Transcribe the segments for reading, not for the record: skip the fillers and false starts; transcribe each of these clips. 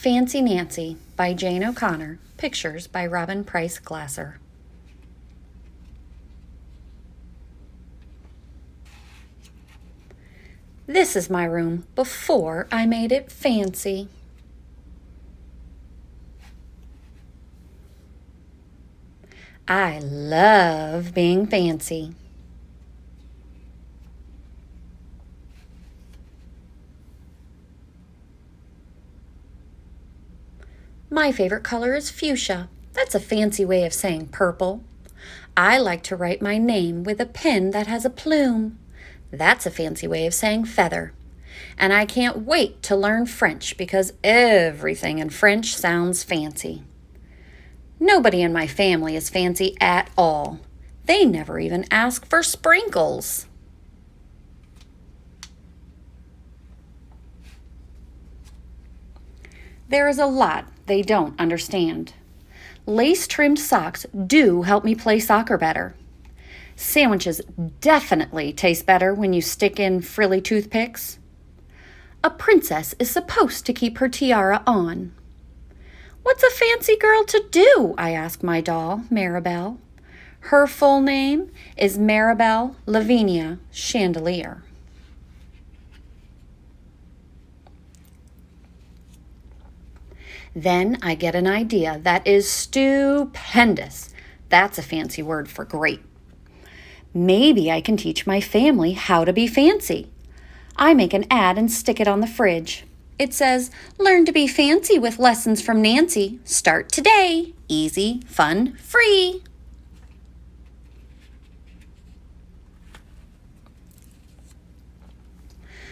Fancy Nancy by Jane O'Connor. Pictures by Robin Price Glasser. This is my room before I made it fancy. I love being fancy. My favorite color is fuchsia. That's a fancy way of saying purple. I like to write my name with a pen that has a plume. That's a fancy way of saying feather. And I can't wait to learn French because everything in French sounds fancy. Nobody in my family is fancy at all. They never even ask for sprinkles. There is a lot they don't understand. Lace-trimmed socks do help me play soccer better. Sandwiches definitely taste better when you stick in frilly toothpicks. A princess is supposed to keep her tiara on. What's a fancy girl to do? I ask my doll, Maribel. Her full name is Maribel Lavinia Chandelier. Then I get an idea that is stupendous. That's a fancy word for great. Maybe I can teach my family how to be fancy. I make an ad and stick it on the fridge. It says, "Learn to be fancy with lessons from Nancy. Start today. Easy, fun, free."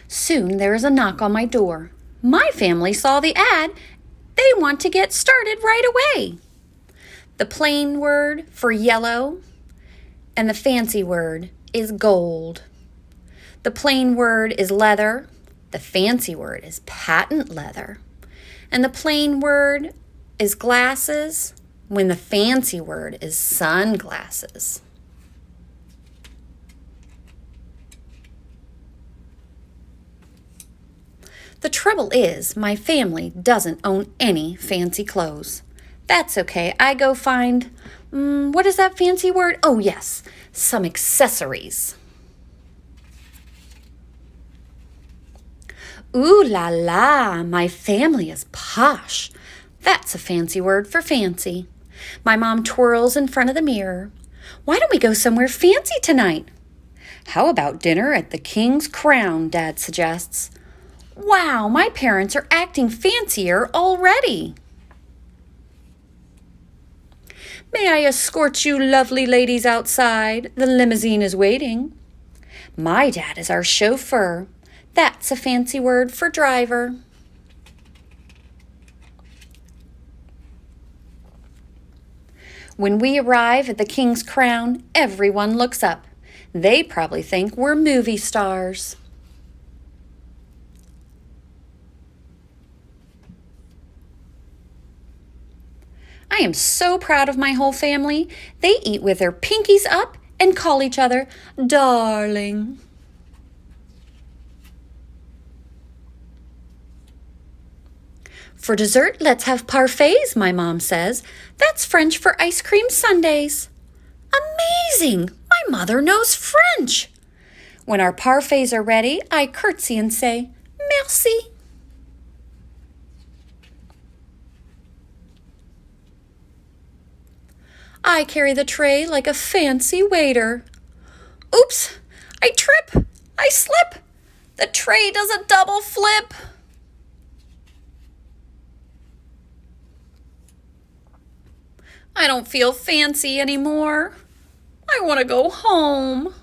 Soon there is a knock on my door. My family saw the ad. They want to get started right away. The plain word for yellow and the fancy word is gold. The plain word is leather. The fancy word is patent leather. And the plain word is glasses when the fancy word is sunglasses. The trouble is, my family doesn't own any fancy clothes. That's okay. I go find, what is that fancy word? Oh, yes, some accessories. Ooh la la, my family is posh. That's a fancy word for fancy. My mom twirls in front of the mirror. Why don't we go somewhere fancy tonight? How about dinner at the King's Crown, Dad suggests. Wow, my parents are acting fancier already. May I escort you lovely ladies outside? The limousine is waiting. My dad is our chauffeur. That's a fancy word for driver. When we arrive at the King's Crown, everyone looks up. They probably think we're movie stars. I am so proud of my whole family. They eat with their pinkies up and call each other darling. For dessert, let's have parfaits, my mom says. That's French for ice cream sundaes. Amazing! My mother knows French. When our parfaits are ready, I curtsy and say, merci. I carry the tray like a fancy waiter. Oops, I trip, I slip. The tray does a double flip. I don't feel fancy anymore. I want to go home.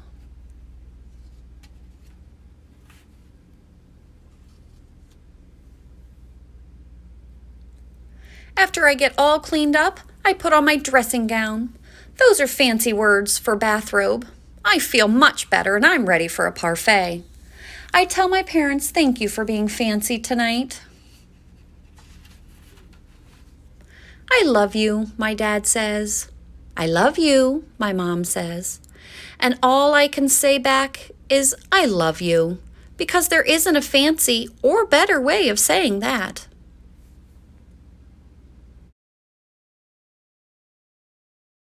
After I get all cleaned up, I put on my dressing gown. Those are fancy words for bathrobe. I feel much better and I'm ready for a parfait. I tell my parents thank you for being fancy tonight. I love you, my dad says. I love you, my mom says. And all I can say back is I love you, because there isn't a fancy or better way of saying that.